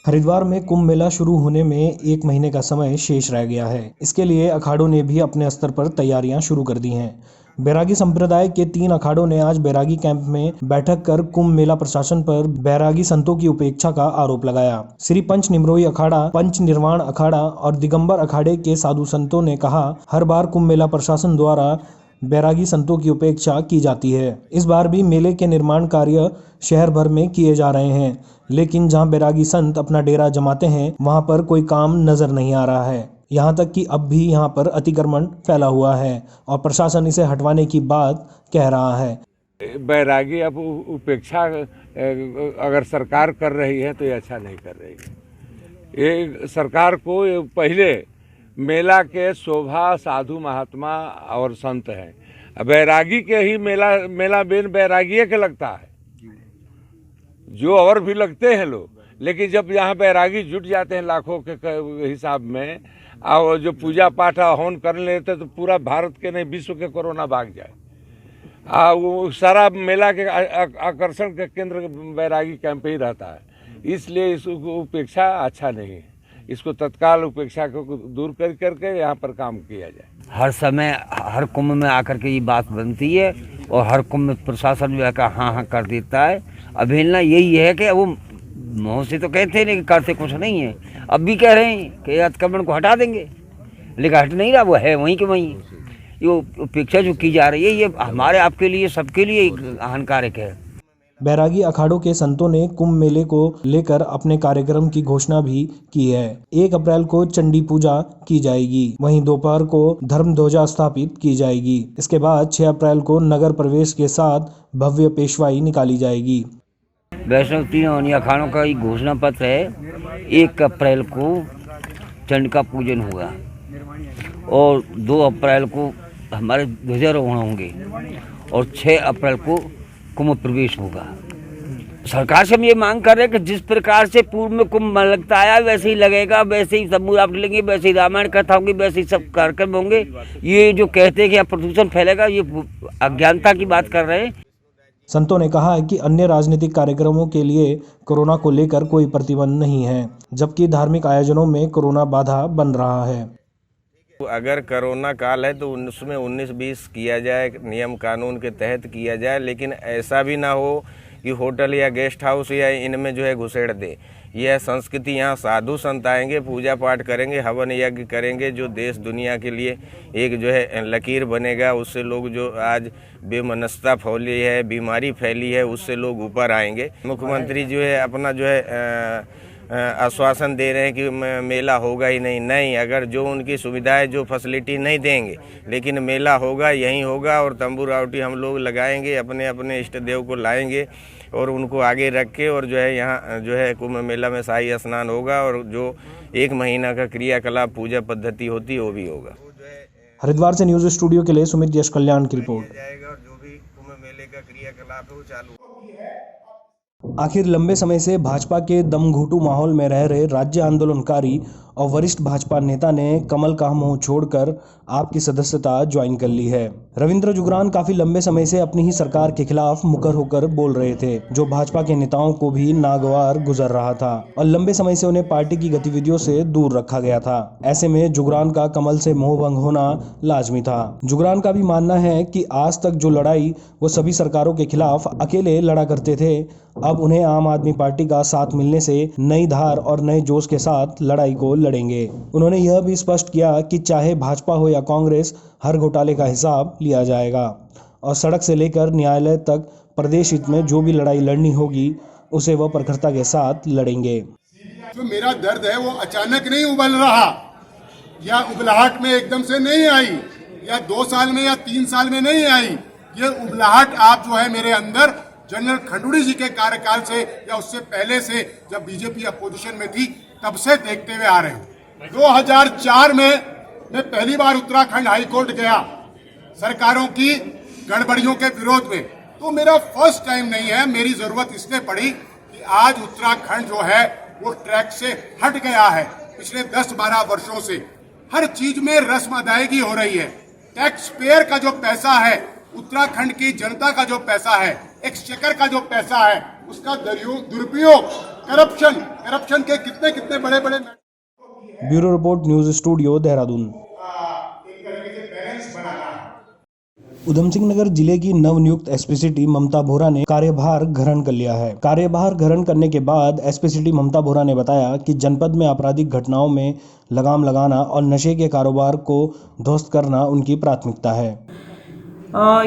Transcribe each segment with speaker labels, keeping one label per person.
Speaker 1: हरिद्वार में कुंभ मेला शुरू होने में 1 महीने का समय शेष रह गया है। इसके लिए अखाड़ों ने भी अपने स्तर पर तैयारियां शुरू कर दी हैं। बैरागी संप्रदाय के 3 अखाड़ों ने आज बैरागी कैंप में बैठक कर कुंभ मेला प्रशासन पर बैरागी संतों की उपेक्षा का आरोप लगाया। श्री पंच निमरोई अखाड़ा, पंच निर्वाण अखाड़ा और दिगंबर अखाड़े के साधु संतों ने कहा, हर बार कुंभ मेला प्रशासन द्वारा बैरागी संतों की उपेक्षा की जाती है। इस बार भी मेले के निर्माण कार्य शहर भर में किए जा रहे हैं, लेकिन जहां बैरागी संत अपना डेरा जमाते हैं वहां पर कोई काम नजर नहीं आ रहा है। यहां तक कि अब भी यहां पर अतिक्रमण फैला हुआ है और प्रशासन इसे हटवाने की बात कह रहा है।
Speaker 2: बैरागी अब उपेक्षा अगर सरकार कर रही है तो ये अच्छा नहीं कर रही है। ये सरकार को पहले मेला के शोभा साधु महात्मा और संत हैं। बैरागी के ही मेला बेन बैरागी के लगता है, जो और भी लगते हैं लोग, लेकिन जब यहाँ बैरागी जुट जाते हैं लाखों के हिसाब में और जो पूजा पाठ हवन कर लेते तो पूरा भारत के नहीं विश्व के कोरोना भाग जाए। वो सारा मेला के आकर्षण के केंद्र बैरागी कैंप ही रहता है, इसलिए इस उपेक्षा अच्छा नहीं है। इसको तत्काल उपेक्षा को दूर करके यहाँ पर काम किया जाए।
Speaker 3: हर समय हर कुंभ में आकर के ये बात बनती है और हर कुंभ में प्रशासन जो है का हाँ कर देता है। अभिलना यही है कि वो मुँह से तो कहते हैं लेकिन करते कुछ नहीं है। अब भी कह रहे हैं कि अतिक्रमण को हटा देंगे, लेकिन हट नहीं रहा, वो है वहीं के वहीं। ये उपेक्षा जो की जा रही है ये हमारे आपके लिए सबके लिए हानिकारक है।
Speaker 1: बैरागी अखाड़ों के संतों ने कुंभ मेले को लेकर अपने कार्यक्रम की घोषणा भी की है। 1 अप्रैल को चंडी पूजा की जाएगी, वहीं दोपहर को धर्म ध्वजा स्थापित की जाएगी। इसके बाद 6 अप्रैल को नगर प्रवेश के साथ भव्य पेशवाई निकाली जाएगी।
Speaker 3: वैष्णव 3 अखाड़ों का घोषणा पत्र है। 1 अप्रैल को चंड का पूजन होगा और 2 अप्रैल को हमारे ध्वजारोहण होंगे और 6 अप्रैल को कुंभ प्रवेश होगा। सरकार से हम ये मांग कर रहे हैं कि जिस प्रकार से पूर्व में कुंभ लगता आया वैसे ही लगेगा, वैसे ही सब आप लेंगे, वैसे ही रामायण कथा होंगी, वैसे ही सब कार्यक्रम होंगे। ये जो कहते हैं कि यहाँ प्रदूषण फैलेगा, ये अज्ञानता की बात कर रहे हैं।
Speaker 1: संतों ने कहा है कि अन्य राजनीतिक कार्यक्रमों के लिए कोरोना को लेकर कोई प्रतिबंध नहीं है, जबकि धार्मिक आयोजनों में कोरोना बाधा बन रहा है।
Speaker 4: अगर कोरोना काल है तो उसमें 19-20 किया जाए, नियम कानून के तहत किया जाए, लेकिन ऐसा भी ना हो कि होटल या गेस्ट हाउस या इनमें जो है घुसेड़ दे। यह संस्कृति, यहाँ साधु संत आएंगे, पूजा पाठ करेंगे, हवन यज्ञ करेंगे, जो देश दुनिया के लिए एक जो है लकीर बनेगा। उससे लोग जो आज बेमनस्ता फैली है, बीमारी फैली है, उससे लोग ऊपर आएंगे। मुख्यमंत्री जो है अपना जो है आश्वासन दे रहे हैं कि मेला होगा ही नहीं। अगर जो उनकी सुविधाएं जो फैसिलिटी नहीं देंगे, लेकिन मेला होगा, यहीं होगा और तंबू रावटी हम लोग लगाएंगे, अपने अपने इष्ट देव को लाएंगे और उनको आगे रख के और जो है यहाँ जो है कुंभ मेला में शाही स्नान होगा और जो 1 महीना का क्रियाकलाप पूजा पद्धति होती है वो भी होगा।
Speaker 1: हरिद्वार से न्यूज स्टूडियो के लिए सुमित यश कल्याण की रिपोर्ट।
Speaker 4: जो भी कुंभ मेले का क्रियाकलाप है वो चालू।
Speaker 1: आखिर लंबे समय से भाजपा के दमघुटू माहौल में रह रहे राज्य आंदोलनकारी और वरिष्ठ भाजपा नेता ने कमल का मुंह छोड़कर आपकी सदस्यता ज्वाइन कर ली है। रविंद्र जुगरान काफी लंबे समय से अपनी ही सरकार के खिलाफ मुकर होकर बोल रहे थे, जो भाजपा के नेताओं को भी नागवार गुजर रहा था और लंबे समय से उन्हें पार्टी की गतिविधियों से दूर रखा गया था। ऐसे में जुगरान का कमल से मोह भंग होना लाजमी था। जुगरान का भी मानना है कि आज तक जो लड़ाई वो सभी सरकारों के खिलाफ अकेले लड़ा करते थे, अब उन्हें आम आदमी पार्टी का साथ मिलने से नई धार और नए जोश के साथ लड़ाई को लड़ेंगे। उन्होंने यह भी स्पष्ट किया कि चाहे भाजपा हो या कांग्रेस, हर घोटाले का हिसाब लिया जाएगा और सड़क से लेकर न्यायालय तक प्रदेश हित में जो भी लड़ाई लड़नी होगी उसे वह प्रखरता के साथ लड़ेंगे।
Speaker 5: जो मेरा दर्द है वो अचानक नहीं उबल रहा या उबलाहट में एकदम से नहीं आई या 2 साल में या 3 साल में नहीं आई। ये उबलाहट आप जो है मेरे अंदर जनरल खंडूड़ी जी के कार्यकाल से या उससे पहले से, जब बीजेपी अपोजिशन में थी, तब से देखते हुए आ रहे हैं। 2004 में मैं पहली बार उत्तराखंड हाई कोर्ट गया सरकारों की गड़बड़ियों के विरोध में, तो मेरा फर्स्ट टाइम नहीं है। मेरी जरूरत इसलिए पड़ी कि आज उत्तराखंड जो है वो ट्रैक से हट गया है। पिछले 10-12 वर्षों से हर चीज में रस्म अदायगी हो रही है। टैक्स पेयर का जो पैसा है, उत्तराखंड की जनता का जो पैसा है, एक्सचेकर का जो पैसा है, उसका दुरुपयोग करप्शन के कितने कितने बड़े बड़े
Speaker 1: bureau report, news studio, Dehradun. Udham Singh Nagar जिले की नवनियुक्त एसपी सिटी ममता बोहरा ने कार्यभार ग्रहण कर लिया है। कार्यभार ग्रहण करने के बाद एसपी सिटी ममता बोहरा ने बताया कि जनपद में आपराधिक घटनाओं में लगाम लगाना और नशे के कारोबार को ध्वस्त करना उनकी प्राथमिकता है।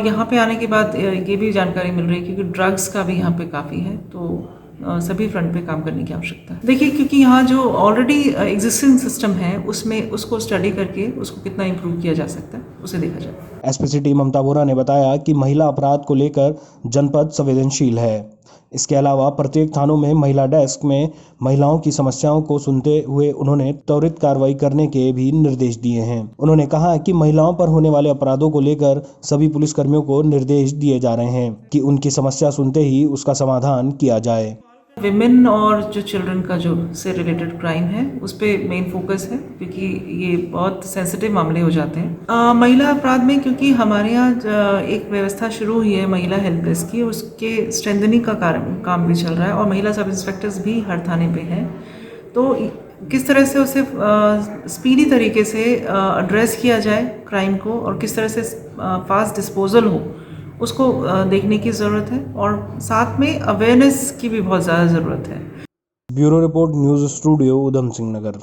Speaker 6: यहाँ पे आने के बाद ये भी जानकारी मिल रही है क्योंकि ड्रग्स का भी यहाँ पे काफ़ी है, तो सभी फ्रंट पे काम करने की आवश्यकता है। देखिए, क्योंकि यहाँ जो ऑलरेडी एग्जिस्टिंग सिस्टम है उसमें उसको स्टडी करके उसको कितना इम्प्रूव किया जा सकता है उसे देखा जाए।
Speaker 1: एसपी सिटी ममता बोहरा ने बताया कि महिला अपराध को लेकर जनपद संवेदनशील है। इसके अलावा प्रत्येक थानों में महिला डेस्क में महिलाओं की समस्याओं को सुनते हुए उन्होंने त्वरित कार्रवाई करने के भी निर्देश दिए हैं। उन्होंने कहा कि महिलाओं पर होने वाले अपराधों को लेकर सभी पुलिसकर्मियों को निर्देश दिए जा रहे हैं कि उनकी समस्या सुनते ही उसका समाधान किया जाए।
Speaker 6: विमेन और जो चिल्ड्रन का जो से रिलेटेड क्राइम है उस पर मेन फोकस है क्योंकि ये बहुत सेंसिटिव मामले हो जाते हैं। महिला अपराध में क्योंकि हमारे यहाँ एक व्यवस्था शुरू हुई है महिला हेल्प डेस्क की, उसके स्ट्रेंथनिंग का काम भी चल रहा है और महिला सब इंस्पेक्टर्स भी हर थाने पे हैं। तो किस तरह से उसे स्पीडी तरीके से एड्रेस किया जाए क्राइम को और किस तरह से फास्ट डिस्पोजल हो उसको देखने की ज़रूरत है और साथ में अवेयरनेस की भी बहुत ज़्यादा ज़रूरत है।
Speaker 1: ब्यूरो रिपोर्ट, न्यूज स्टूडियो, उधम सिंह नगर।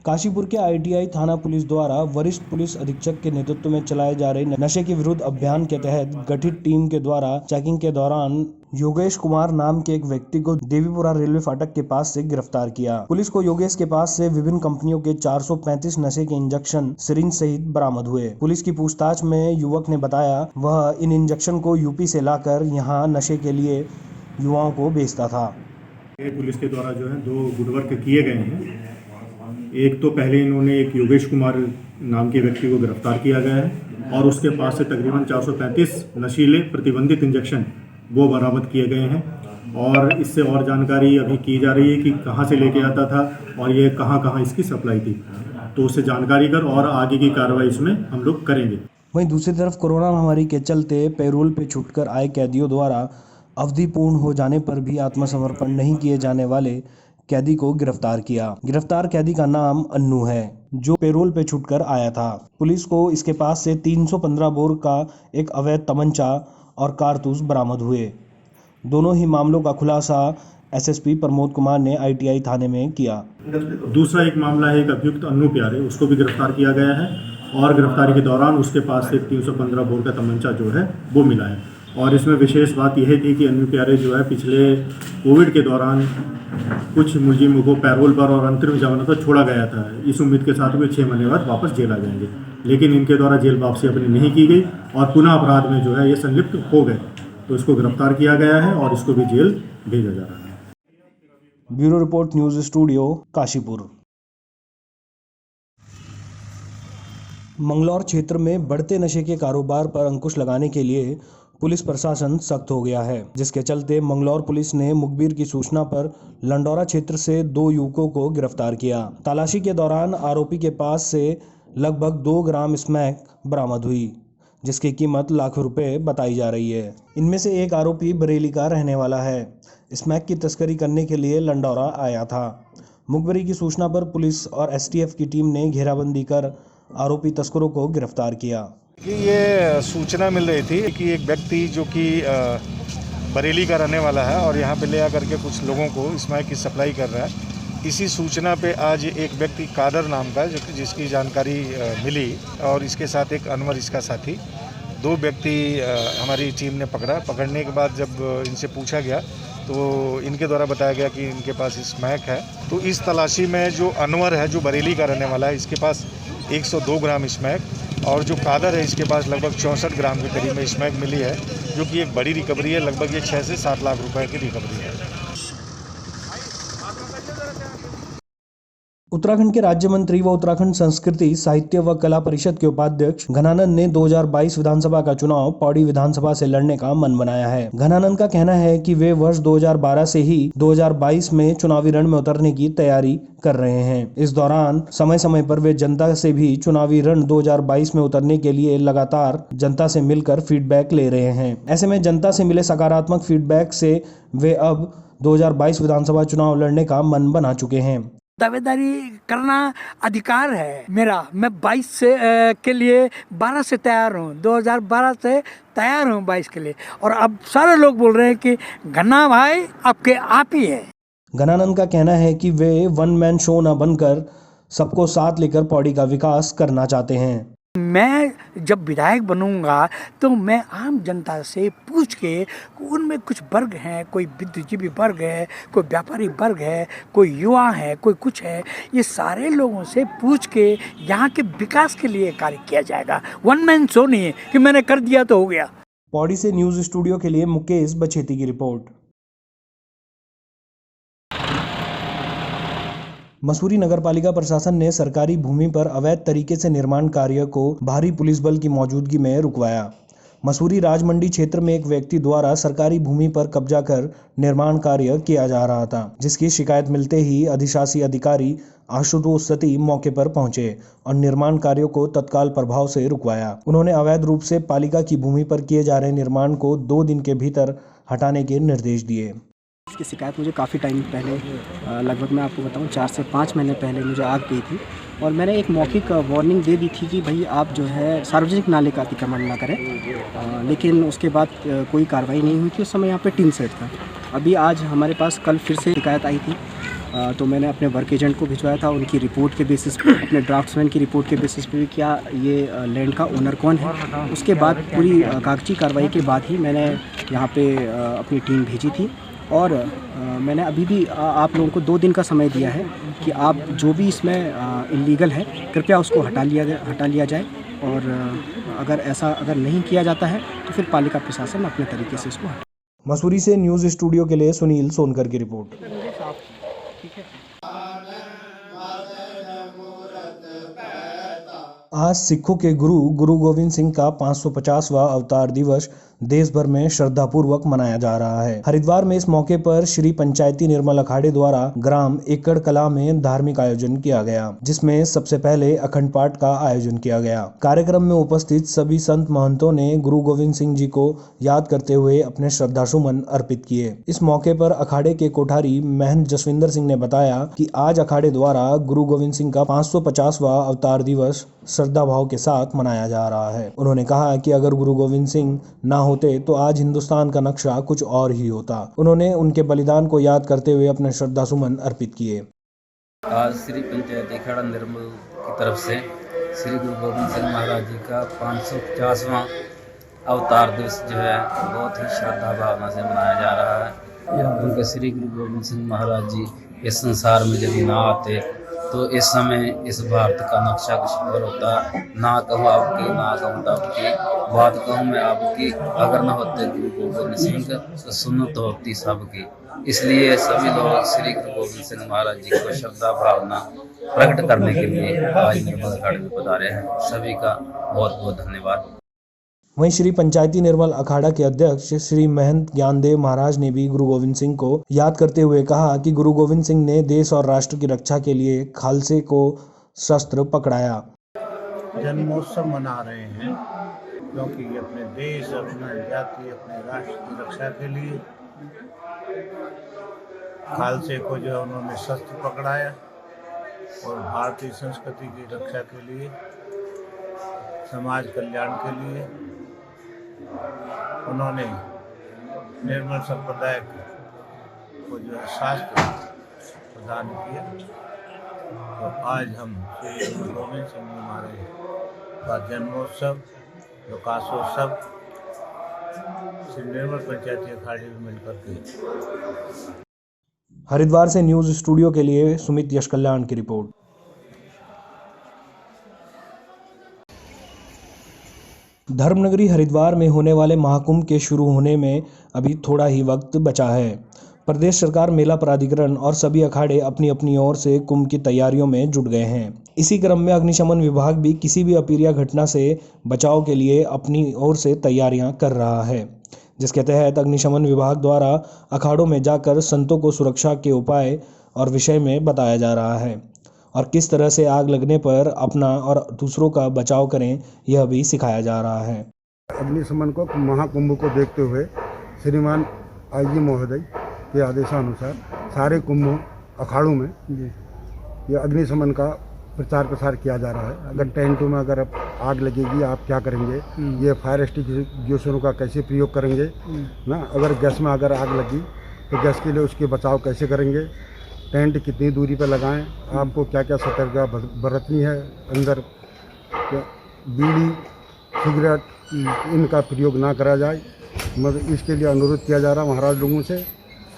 Speaker 1: काशीपुर के आईटीआई थाना पुलिस द्वारा वरिष्ठ पुलिस अधीक्षक के नेतृत्व में चलाए जा रहे नशे के विरुद्ध अभियान के तहत गठित टीम के द्वारा चेकिंग के दौरान योगेश कुमार नाम के एक व्यक्ति को देवीपुरा रेलवे फाटक के पास से गिरफ्तार किया। पुलिस को योगेश के पास से विभिन्न कंपनियों के 435 नशे के इंजेक्शन सिरिंज सहित बरामद हुए। पुलिस की पूछताछ में युवक ने बताया वह इन इंजेक्शन को यूपी से लाकर यहां नशे के लिए युवाओं को बेचता था।
Speaker 7: पुलिस के द्वारा जो है 2 गुड वर्क किए गए हैं। एक तो पहले इन्होंने एक योगेश कुमार नाम के व्यक्ति को गिरफ्तार किया गया है और उसके पास से तकरीबन 435 नशीले प्रतिबंधित इंजेक्शन वो बरामद किए गए हैं और इससे और जानकारी अभी की जा रही है कि कहाँ से लेके आता था और ये कहाँ इसकी सप्लाई थी, तो उससे जानकारी कर और आगे की कार्रवाई इसमें हम लोग करेंगे।
Speaker 1: वहीं दूसरी तरफ कोरोना महामारी के चलते पैरोल पे छूटकर आए कैदियों द्वारा अवधि पूर्ण हो जाने पर भी आत्मसमर्पण नहीं किए जाने वाले कैदी को गिरफ्तार किया। गिरफ्तार कैदी का नाम अन्नू है जो पैरोल पे छूटकर आया था। पुलिस को इसके पास से 315 बोर का एक अवैध तमंचा और कारतूस बरामद हुए। दोनों ही मामलों का खुलासा एसएसपी प्रमोद कुमार ने आईटीआई थाने में किया।
Speaker 7: दूसरा एक मामला है, एक अभियुक्त अन्नू प्यारे, उसको भी गिरफ्तार किया गया है और गिरफ्तारी के दौरान उसके पास से 315 बोर का तमंचा जो है वो मिला है। और इसमें विशेष बात यह थी कि अन्नू प्यारे जो है पिछले कोविड के दौरान कुछ मुलजिमों को पैरोल पर और अंतरिम जमानत पर छोड़ा गया था, इस उम्मीद के साथ वे 6 महीने बाद वापस जेल आ जाएंगे, लेकिन इनके द्वारा जेल वापसी अपनी नहीं की गई और पुनः अपराध में जो है ये संलिप्त हो गए, तो इसको गिरफ्तार किया गया है और इसको भी जेल भेजा जा रहा है।
Speaker 1: Bureau report, news studio, Kashipur. Manglaur क्षेत्र में बढ़ते नशे के कारोबार पर अंकुश लगाने के लिए पुलिस प्रशासन सख्त हो गया है, जिसके चलते मंगलौर पुलिस ने मुखबिर की सूचना पर लंडौरा क्षेत्र से 2 युवकों को गिरफ्तार किया। तलाशी के दौरान आरोपी के पास से लगभग 2 ग्राम स्मैक बरामद हुई, जिसकी कीमत लाखों रुपए बताई जा रही है। इनमें से एक आरोपी बरेली का रहने वाला है। स्मैक की तस्करी करने के लिए लंडौरा आया था। मुखबिरी की सूचना पर पुलिस और एसटीएफ की टीम ने घेराबंदी कर आरोपी तस्करों को गिरफ्तार किया।
Speaker 8: ये सूचना मिल रही थी कि एक व्यक्ति जो कि बरेली का रहने वाला है और यहाँ पे ले आकर के कुछ लोगों को स्मैक की सप्लाई कर रहा है। इसी सूचना पे आज एक व्यक्ति कादर नाम का जिसकी जानकारी मिली और इसके साथ एक अनवर इसका साथी, 2 व्यक्ति हमारी टीम ने पकड़ने के बाद जब इनसे पूछा गया तो इनके द्वारा बताया गया कि इनके पास स्मैक है। तो इस तलाशी में जो अनवर है जो बरेली का रहने वाला है, इसके पास 102 ग्राम स्मैक और जो कादर है इसके पास लगभग 64 ग्राम के करीब में स्मैक मिली है, जो कि एक बड़ी रिकवरी है। लगभग ये 6 से 7 लाख रुपए की रिकवरी है।
Speaker 1: उत्तराखंड के राज्य मंत्री व उत्तराखंड संस्कृति साहित्य व कला परिषद के उपाध्यक्ष घनानंद ने 2022 विधानसभा का चुनाव पौड़ी विधानसभा से लड़ने का मन बनाया है। घनानंद का कहना है कि वे वर्ष 2012 से ही 2022 में चुनावी रण में उतरने की तैयारी कर रहे हैं। इस दौरान समय समय पर वे जनता से भी चुनावी रण 2022 में उतरने के लिए लगातार जनता से मिलकर फीडबैक ले रहे हैं। ऐसे में जनता से मिले सकारात्मक फीडबैक से वे अब 2022 विधानसभा चुनाव लड़ने का मन बना चुके हैं।
Speaker 9: दावेदारी करना अधिकार है मेरा। मैं 22 से के लिए 12 से तैयार हूँ, 2012 से तैयार हूँ 22 के लिए। और अब सारे लोग बोल रहे हैं कि घना भाई आपके आप ही है।
Speaker 1: घनानंद का कहना है कि वे वन मैन शो न बनकर सबको साथ लेकर पौड़ी का विकास करना चाहते हैं।
Speaker 9: मैं जब विधायक बनूंगा तो मैं आम जनता से पूछ के उनमें कुछ वर्ग हैं, कोई बुद्धिजीवी वर्ग है, कोई व्यापारी वर्ग है, कोई युवा है, कोई कुछ है, ये सारे लोगों से पूछ के यहाँ के विकास के लिए कार्य किया जाएगा। वन मैन शो नहीं है कि मैंने कर दिया तो हो गया।
Speaker 1: पौड़ी से न्यूज स्टूडियो के लिए मुकेश बछेती की रिपोर्ट। मसूरी नगरपालिका प्रशासन ने सरकारी भूमि पर अवैध तरीके से निर्माण कार्य को भारी पुलिस बल की मौजूदगी में रुकवाया। मसूरी राजमंडी क्षेत्र में एक व्यक्ति द्वारा सरकारी भूमि पर कब्जा कर निर्माण कार्य किया जा रहा था, जिसकी शिकायत मिलते ही अधिशासी अधिकारी आशुतोष सती मौके पर पहुंचे और निर्माण कार्यों को तत्काल प्रभाव से रुकवाया। उन्होंने अवैध रूप से पालिका की भूमि पर किए जा रहे निर्माण को 2 दिन के भीतर हटाने के निर्देश दिए।
Speaker 10: इसकी शिकायत मुझे काफ़ी टाइम पहले, लगभग मैं आपको बताऊं 4 से 5 महीने पहले मुझे आ गई थी और मैंने एक मौखिक वार्निंग दे दी थी कि भाई आप जो है सार्वजनिक नाले का अतिक्रमण ना करें, लेकिन उसके बाद कोई कार्रवाई नहीं हुई थी। उस समय यहाँ पे टीन सेट था। अभी आज हमारे पास कल फिर से शिकायत आई थी, तो मैंने अपने वर्क एजेंट को भिजवाया था। उनकी रिपोर्ट के बेसिस पे, अपने ड्राफ्ट्समैन की रिपोर्ट के बेसिस पे क्या ये लैंड का ओनर कौन है, उसके बाद पूरी कागजी कार्रवाई के बाद ही मैंने यहाँ पे अपनी टीम भेजी थी। और मैंने अभी भी आप लोगों को 2 दिन का समय दिया है कि आप जो भी इसमें इल्लीगल है कृपया उसको हटा लिया जाए। और अगर नहीं किया जाता है तो फिर पालिका प्रशासन अपने तरीके से इसको हटा।
Speaker 1: मसूरी से न्यूज स्टूडियो के लिए सुनील सोनकर की रिपोर्ट। आज सिखों के गुरु गोविंद सिंह का 550वां अवतार दिवस देश भर में श्रद्धापूर्वक मनाया जा रहा है। हरिद्वार में इस मौके पर श्री पंचायती निर्मल अखाड़े द्वारा ग्राम एकड़ कला में धार्मिक आयोजन किया गया, जिसमें सबसे पहले अखंड पाठ का आयोजन किया गया। कार्यक्रम में उपस्थित सभी संत महंतों ने गुरु गोविंद सिंह जी को याद करते हुए अपने श्रद्धासुमन अर्पित किए। इस मौके पर अखाड़े के कोठारी महंत जसविंदर सिंह ने बताया कि आज अखाड़े द्वारा गुरु गोविंद सिंह का 550वां अवतार दिवस श्रद्धा भाव के साथ मनाया जा रहा है। उन्होंने कहा कि अगर गुरु गोविंद सिंह ना होते तो आज हिंदुस्तान का नक्शा कुछ और ही होता। उन्होंने उनके बलिदान को याद करते हुए अपने श्रद्धा सुमन अर्पित किए।
Speaker 11: आज श्री पंचायती अखाड़ा निर्मल की तरफ से श्री गुरु गोविंद सिंह महाराज जी का 550वां अवतार दिवस जो है बहुत ही श्रद्धा भावना से मनाया जा रहा है। उनके श्री गुरु गोविंद सिंह महाराज जी इस संसार में यदि ना आते तो इस समय इस भारत का नक्शा कुछ और होता। ना कहूँ आपकी, ना कहूँ आपकी, बात कहूँ मैं आपकी, अगर न होते गुरु गोविंद सिंह तो सुन्नत होती सबकी। इसलिए सभी लोग श्री गुरु गोविंद सिंह महाराज जी को श्रद्धा भावना प्रकट करने के लिए आज निर्मल अखाड़े में पधारे हैं। सभी का बहुत बहुत धन्यवाद।
Speaker 1: वहीं श्री पंचायती निर्मल अखाड़ा के अध्यक्ष श्री महंत ज्ञानदेव महाराज ने भी गुरु गोविंद सिंह को याद करते हुए कहा कि गुरु गोविंद सिंह ने देश और राष्ट्र की रक्षा के लिए खालसे को शस्त्र पकड़ाया।
Speaker 12: जन्मोत्सव मना रहे हैं क्योंकि अपने देश, अपने जाति, अपने राष्ट्र की रक्षा के लिए खालसे को जो उन्होंने शस्त्र पकड़ाया और भारतीय संस्कृति की रक्षा के लिए, समाज कल्याण के लिए उन्होंने निर्मल संप्रदाय को जो शास्त्र प्रदान किया। तो आज हम श्री गुरु गोविंद सिंह महाराज का जन्मोत्सव, प्रकाशोत्सव श्री निर्मल पंचायती अखाड़े में मिलकर के।
Speaker 1: हरिद्वार से न्यूज स्टूडियो के लिए सुमित यश कल्याण की रिपोर्ट। धर्मनगरी हरिद्वार में होने वाले महाकुंभ के शुरू होने में अभी थोड़ा ही वक्त बचा है। प्रदेश सरकार, मेला प्राधिकरण और सभी अखाड़े अपनी अपनी ओर से कुंभ की तैयारियों में जुट गए हैं। इसी क्रम में अग्निशमन विभाग भी किसी भी अप्रिय घटना से बचाव के लिए अपनी ओर से तैयारियां कर रहा है, जिसके तहत अग्निशमन विभाग द्वारा अखाड़ों में जाकर संतों को सुरक्षा के उपाय और विषय में बताया जा रहा है और किस तरह से आग लगने पर अपना और दूसरों का बचाव करें, यह भी सिखाया जा रहा है।
Speaker 13: अग्निशमन को महाकुंभ को देखते हुए श्रीमान आईजी महोदय के आदेशानुसार सारे कुंभ अखाड़ों में ये अग्निशमन का प्रचार प्रसार किया जा रहा है। अगर टेंटों में अगर आग लगेगी आप क्या करेंगे, ये फायर एक्सटिंग्विशरों का कैसे प्रयोग करेंगे ना, अगर गैस में अगर आग लगी तो गैस के लिए उसके बचाव कैसे करेंगे, टेंट कितनी दूरी पर लगाएं, आपको क्या क्या सतर्कता बरतनी है, अंदर बीड़ी सिगरेट इनका प्रयोग ना करा जाए, मगर इसके लिए अनुरोध किया जा रहा है महाराज लोगों से।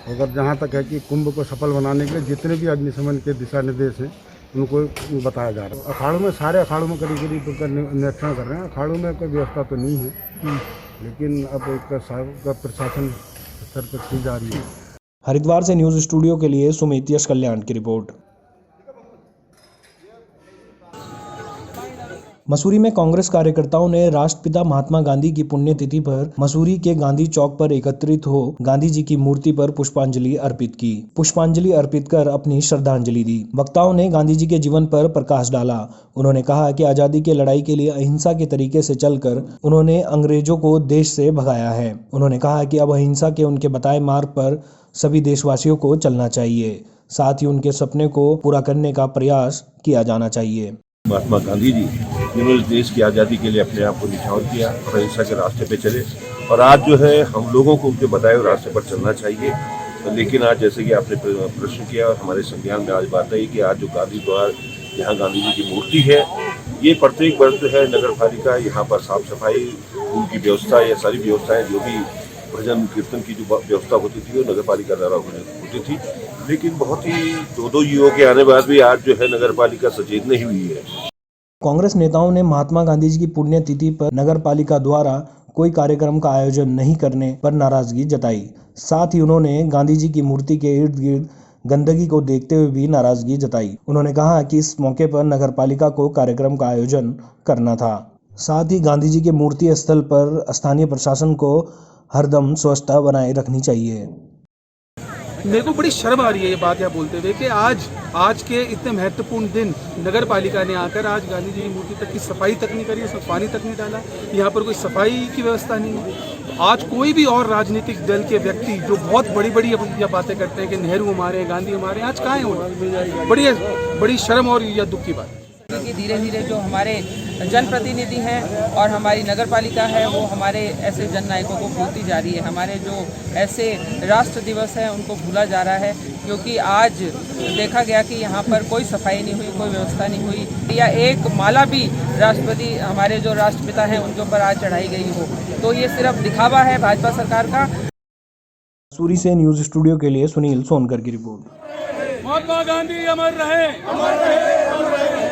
Speaker 13: अगर जहाँ तक है कि कुंभ को सफल बनाने के लिए जितने भी अग्निशमन के दिशा निर्देश हैं उनको बताया जा रहा है। अखाड़ों में सारे अखाड़ों में करीब निरीक्षण कर रहे हैं। अखाड़ों में कोई व्यवस्था तो नहीं है, लेकिन अब एक प्रशासन स्तर पर की जा रही है।
Speaker 1: हरिद्वार से न्यूज़ स्टूडियो के लिए सुमित यश कल्याण की रिपोर्ट। मसूरी में कांग्रेस कार्यकर्ताओं ने राष्ट्रपिता महात्मा गांधी की पुण्यतिथि पर मसूरी के गांधी चौक पर एकत्रित हो गांधी जी की मूर्ति पर पुष्पांजलि अर्पित की। पुष्पांजलि अर्पित कर अपनी श्रद्धांजलि दी। वक्ताओं ने गांधी जी के जीवन पर प्रकाश डाला। उन्होंने कहा कि आजादी की लड़ाई के लिए अहिंसा के तरीके से चलकर उन्होंने अंग्रेजों को देश से भगाया है। उन्होंने कहा कि अब अहिंसा के उनके बताए मार्ग पर सभी देशवासियों को चलना चाहिए, साथ ही उनके सपने को पूरा करने का प्रयास किया जाना चाहिए।
Speaker 14: महात्मा गांधी जी जिन्होंने देश की आज़ादी के लिए अपने आप को निछावर किया और अहिंसा के रास्ते पे चले, और आज जो है हम लोगों को उनके बताए हुए रास्ते पर चलना चाहिए। लेकिन आज जैसे कि आपने प्रश्न किया और हमारे संज्ञान में आज बात आई कि आज जो गांधी द्वार यहाँ गांधी जी की मूर्ति है, ये प्रत्येक वर्ष जो है नगर पालिका यहाँ पर साफ सफाई उनकी व्यवस्था, ये सारी व्यवस्थाएं जो भी भजन कीर्तन की जो व्यवस्था होती थी वो नगर पालिका द्वारा होती थी, लेकिन बहुत ही दो युगों के आने बाद भी आज जो है नगर पालिका सचेत नहीं हुई है।
Speaker 1: कांग्रेस नेताओं ने महात्मा गांधी जी की पुण्यतिथि पर नगर पालिका द्वारा कोई कार्यक्रम का आयोजन नहीं करने पर नाराजगी जताई। साथ ही उन्होंने गांधी जी की मूर्ति के इर्द गिर्द गंदगी को देखते हुए भी नाराजगी जताई। उन्होंने कहा कि इस मौके पर नगर पालिका को कार्यक्रम का आयोजन करना था। साथ ही गांधी जी के मूर्ति स्थल पर स्थानीय प्रशासन को हरदम स्वच्छता बनाए रखनी चाहिए।
Speaker 15: मेरे को बड़ी शर्म आ रही है ये बात यहाँ बोलते हुए कि आज के इतने महत्वपूर्ण दिन नगर पालिका ने आकर आज गांधी जी की मूर्ति तक की सफाई तक नहीं करी, उसमें पानी तक नहीं डाला, यहाँ पर कोई सफाई की व्यवस्था नहीं है। आज कोई भी और राजनीतिक दल के व्यक्ति जो बहुत बड़ी बड़ी बातें करते हैं कि नेहरू हमारे हैं, गांधी हमारे हैं, आज कहाँ हैं वो? बड़ी शर्म और या दुख की बात है।
Speaker 16: क्योंकि धीरे धीरे जो हमारे जनप्रतिनिधि हैं और हमारी नगर पालिका है वो हमारे ऐसे जन नायकों को भूलती जा रही है। हमारे जो ऐसे राष्ट्र दिवस हैं उनको भूला जा रहा है, क्योंकि आज देखा गया कि यहाँ पर कोई सफाई नहीं हुई, कोई व्यवस्था नहीं हुई, या एक माला भी राष्ट्रपति हमारे जो राष्ट्रपिता हैं उनके ऊपर आज चढ़ाई गई हो, तो ये सिर्फ दिखावा है भाजपा सरकार का।
Speaker 1: मसूरी से न्यूज़ स्टूडियो के लिए सुनील सोनकर की रिपोर्ट।
Speaker 15: महात्मा गांधी अमर रहे, अमर रहे, अमर रहे।